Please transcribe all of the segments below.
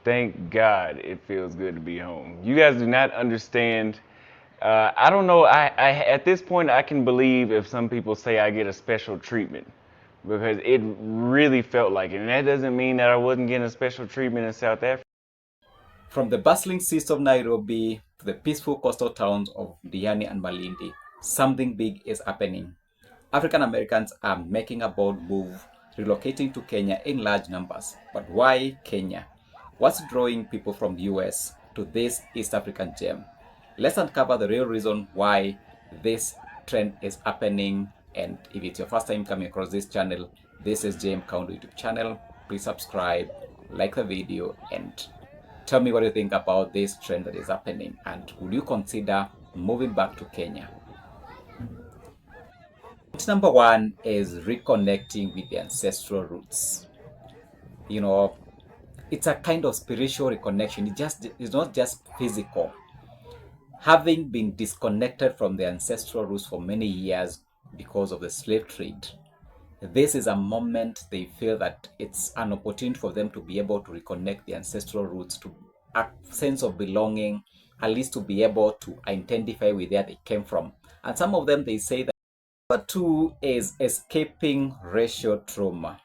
Thank God it feels good to be home. You guys do not understand. I don't know. At this point, I can believe if some people say I get a special treatment because it really felt like it. And that doesn't mean that I wasn't getting a special treatment in South Africa. From the bustling streets of Nairobi to the peaceful coastal towns of Diani and Malindi, something big is happening. African Americans are making a bold move, relocating to Kenya in large numbers. But why Kenya? What's drawing people from the US to this East African gem? Let's uncover the real reason why this trend is happening. And if it's your first time coming across this channel, this is JM Count YouTube channel. Please subscribe, like the video, and tell me what you think about this trend that is happening, and would you consider moving back to Kenya? Number one is reconnecting with the ancestral roots. You know, it's a kind of spiritual reconnection. It's not just physical. Having been disconnected from the ancestral roots for many years because of the slave trade, this is a moment they feel that it's an opportunity for them to be able to reconnect the ancestral roots, to a sense of belonging, at least to be able to identify with where they came from. And some of them, they say that number two is escaping racial trauma.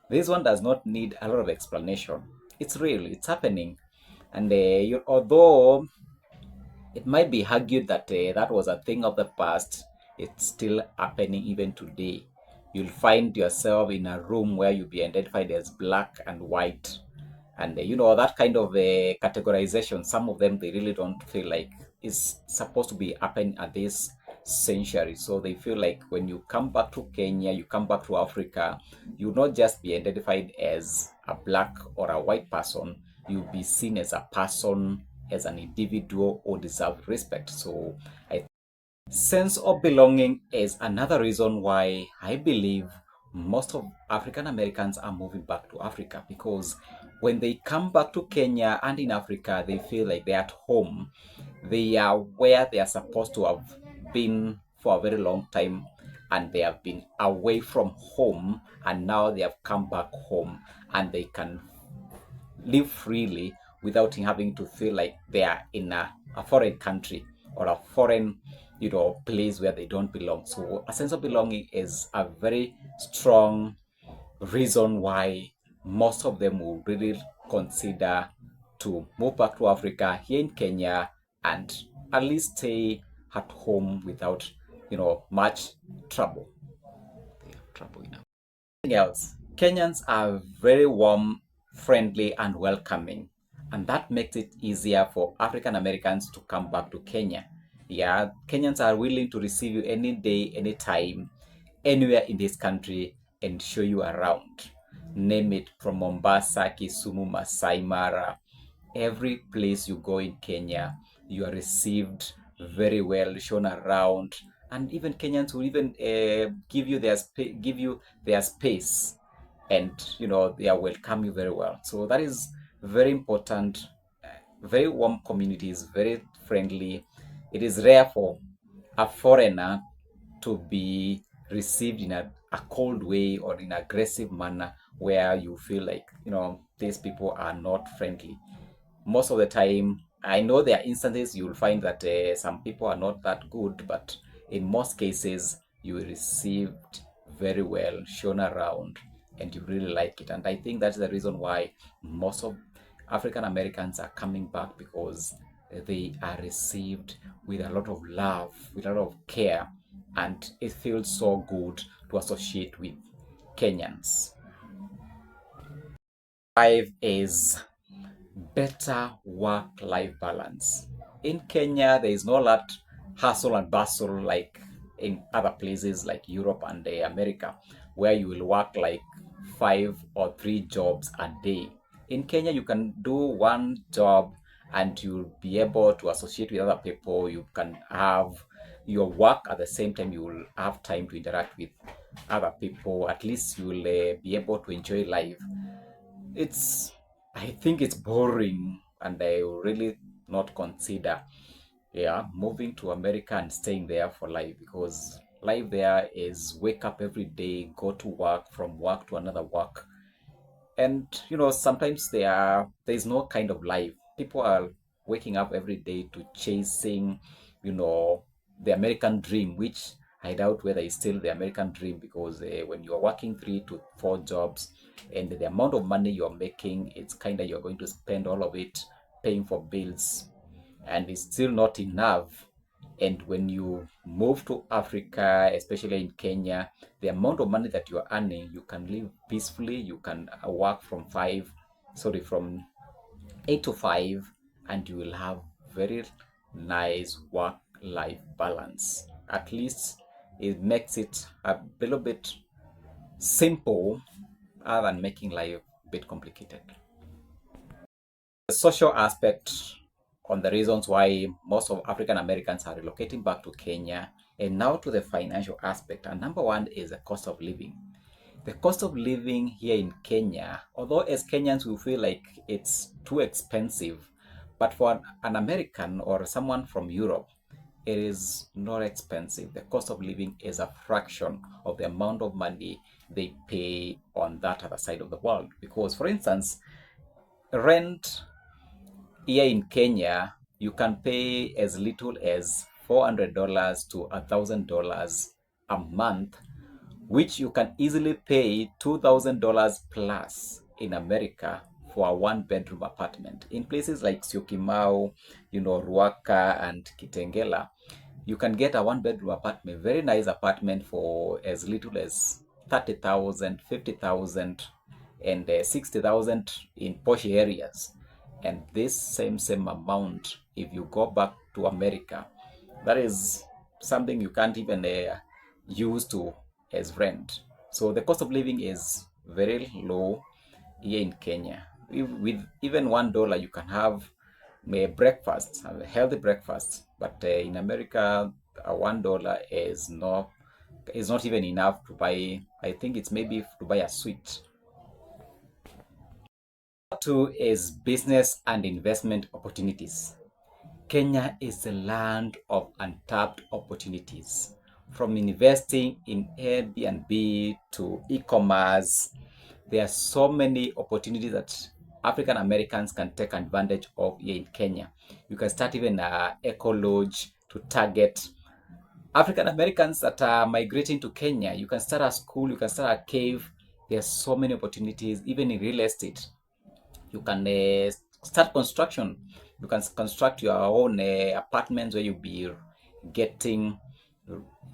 This one does not need a lot of explanation. It's real, it's happening. And although it might be argued that that was a thing of the past, it's still happening even today. You'll find yourself in a room where you'll be identified as black and white. And that kind of categorization, some of them, they really don't feel like is supposed to be happening at this century. So they feel like when you come back to Kenya, you come back to Africa, you'll not just be identified as a black or a white person, you'll be seen as a person, as an individual who deserves respect. So I sense of belonging is another reason why I believe most of African Americans are moving back to Africa, because when they come back to Kenya and in Africa, they feel like they're at home. They are where they are supposed to have been for a very long time, and they have been away from home, and now they have come back home, and they can live freely without having to feel like they are in a foreign country or a foreign place where they don't belong. So a sense of belonging is a very strong reason why most of them will really consider to move back to Africa here in Kenya and at least stay at home without much trouble. Anything else, Kenyans are very warm, friendly, and welcoming, and that makes it easier for African Americans to come back to Kenya. Yeah, Kenyans are willing to receive you any day, anytime, anywhere in this country, and show you around. Name it, from Mombasa, Kisumu, Masai Mara, every place you go in Kenya, you are received very well, shown around, and even Kenyans will even give you their space, and they are welcome you very well. So that is very important. Very warm communities, very friendly. It is rare for a foreigner to be received in a cold way or in aggressive manner where you feel like these people are not friendly. Most of the time, I know there are instances you'll find that some people are not that good, but in most cases you will received very well, shown around, and you really like it. And I think that's the reason why most of African Americans are coming back, because they are received with a lot of love, with a lot of care, and it feels so good to associate with Kenyans. Five is better work-life balance. In Kenya, there is no lot hustle and bustle like in other places like Europe and America, where you will work like 5 or 3 jobs a day. In Kenya, you can do one job and you'll be able to associate with other people. You can have your work at the same time. You will have time to interact with other people. At least you will be able to enjoy life. I think it's boring, and I will really not consider moving to America and staying there for life, because life there is wake up every day, go to work, from work to another work. And sometimes there is no kind of life. People are waking up every day to chasing, you know, the American dream, which I doubt whether it's still the American dream, because when you're working 3 to 4 jobs and the amount of money you're making, it's kind of, you're going to spend all of it paying for bills, and it's still not enough. And when you move to Africa, especially in Kenya, the amount of money that you're earning, you can live peacefully. You can work from 8 to 5, and you will have very nice work-life balance. At least it makes it a little bit simple, other than making life a bit complicated. The social aspect on the reasons why most of African Americans are relocating back to Kenya, and now to the financial aspect. And number one is the cost of living. The cost of living here in Kenya, although as Kenyans we feel like it's too expensive, but for an American or someone from Europe, it is not expensive. The cost of living is a fraction of the amount of money they pay on that other side of the world. Because, for instance, rent here in Kenya, you can pay as little as $400 to $1,000 a month, which you can easily pay $2,000 plus in America for a one-bedroom apartment. In places like Syokimau, Ruaka and Kitengela, you can get a one-bedroom apartment, very nice apartment, for as little as 30,000, 50,000, and 60,000 in posh areas. And this same amount, if you go back to America, that is something you can't even use to as rent. So the cost of living is very low here in Kenya. With even $1, you can have a breakfast, a healthy breakfast. But in America, $1 is not even enough to buy. I think it's maybe to buy a sweet. Two is business and investment opportunities. Kenya is a land of untapped opportunities, from investing in Airbnb to e-commerce. There are so many opportunities that African Americans can take advantage of here in Kenya. You can start even a eco lodge to target African Americans that are migrating to Kenya. You can start a school, you can start a cave. There are so many opportunities, even in real estate. You can start construction. You can construct your own apartments where you'll be getting,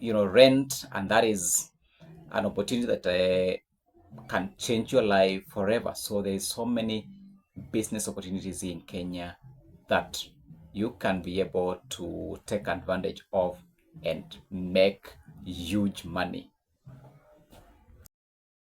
rent, and that is an opportunity that can change your life forever. So there's so many business opportunities in Kenya that you can be able to take advantage of and make huge money.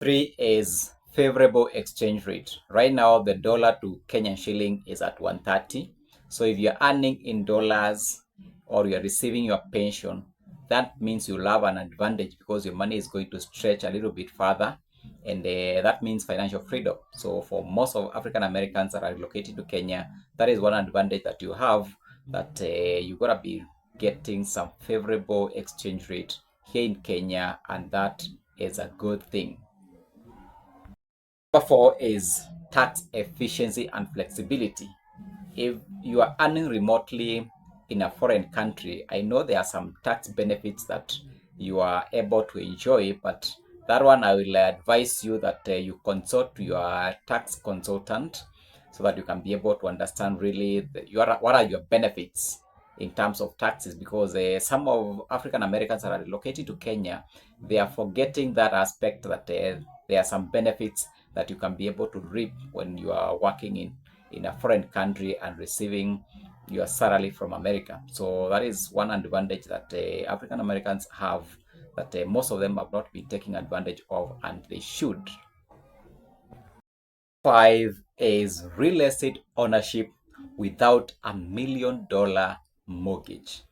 Three is favorable exchange rate. Right now, the dollar to Kenyan shilling is at 130. So if you're earning in dollars or you're receiving your pension, that means you'll have an advantage because your money is going to stretch a little bit further, and that means financial freedom. So for most of African Americans that are relocated to Kenya, that is one advantage that you have, that you gotta be getting some favorable exchange rate here in Kenya, and that is a good thing. Number four is tax efficiency and flexibility. If you are earning remotely in a foreign country, I know there are some tax benefits that you are able to enjoy, but that one I will advise you that you consult your tax consultant so that you can be able to understand really what are your benefits in terms of taxes, because some of African Americans that are relocated to Kenya, they are forgetting that aspect, that there are some benefits that you can be able to reap when you are working in a foreign country and receiving your salary from America. So that is one advantage that African Americans have, that most of them have not been taking advantage of, and they should. Five is real estate ownership without $1 million mortgage.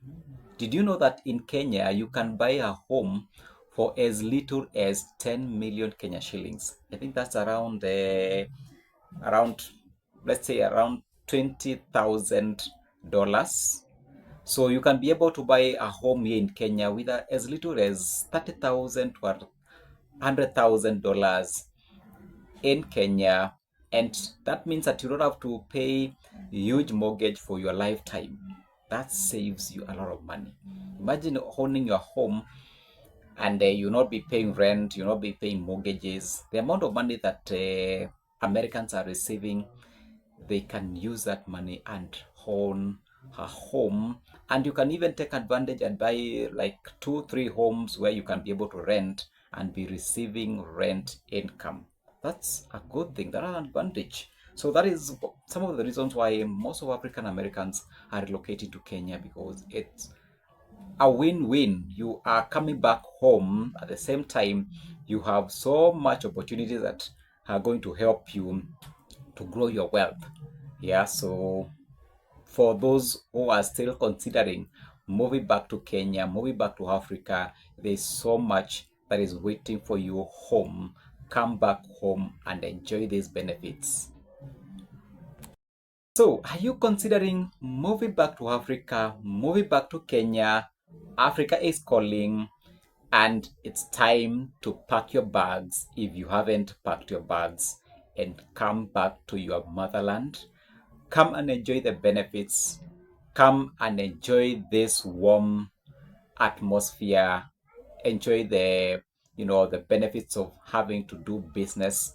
Did you know that in Kenya you can buy a home for as little as 10 million Kenya shillings? I think that's around let's say around $20,000. So you can be able to buy a home here in Kenya with as little as $30,000 to $100,000 in Kenya, and that means that you don't have to pay huge mortgage for your lifetime. That saves you a lot of money. Imagine owning your home and you'll not be paying rent, you'll not be paying mortgages. The amount of money that Americans are receiving, they can use that money and own a home. And you can even take advantage and buy like 2-3 homes where you can be able to rent and be receiving rent income. That's a good thing. That's an advantage. So that is some of the reasons why most of African Americans are relocating to Kenya, because it's a win-win. You are coming back home at the same time. You have so much opportunities that are going to help you to grow your wealth. Yeah, so for those who are still considering moving back to Kenya, moving back to Africa, there's so much that is waiting for you home. Come back home and enjoy these benefits. So, are you considering moving back to Africa, moving back to Kenya? Africa is calling, and it's time to pack your bags if you haven't packed your bags and come back to your motherland. Come and enjoy the benefits. Come and enjoy this warm atmosphere. Enjoy the benefits of having to do business,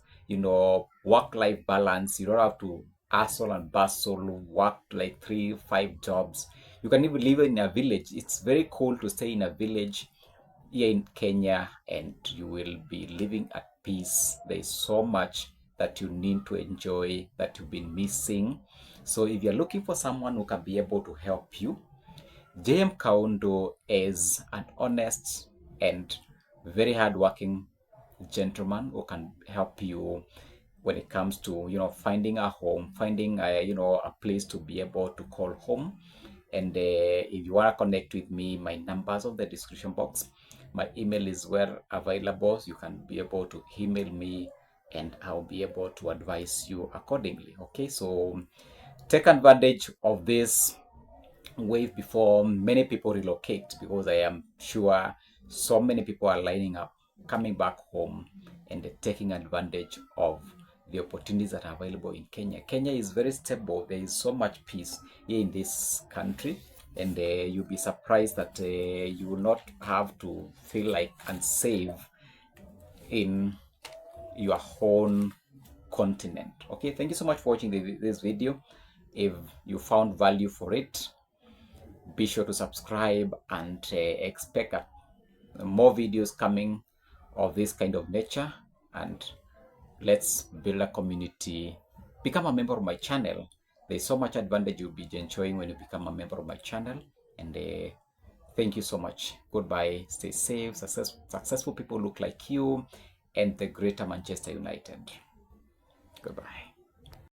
work-life balance. You don't have to hustle and bustle, work like 3-5 jobs. You can even live in a village. It's very cool to stay in a village here in Kenya, and you will be living at peace. There is so much that you need to enjoy that you've been missing. So if you're looking for someone who can be able to help you, JM Kaundo is an honest and very hardworking gentleman who can help you when it comes to finding a home, finding a place to be able to call home. And if you want to connect with me, my numbers on the description box. My email is where available. So you can be able to email me and I'll be able to advise you accordingly. Okay, so take advantage of this wave before many people relocate, because I am sure so many people are lining up, coming back home and taking advantage of the opportunities that are available in Kenya. Kenya is very stable. There is so much peace here in this country, and you'll be surprised that you will not have to feel like unsafe in your own continent. Okay, thank you so much for watching this video. If you found value for it, be sure to subscribe and expect more videos coming of this kind of nature, and let's build a community. Become a member of my channel. There's so much advantage you'll be enjoying when you become a member of my channel. And thank you so much. Goodbye. Stay safe. Successful people look like you, and the greater Manchester United. Goodbye.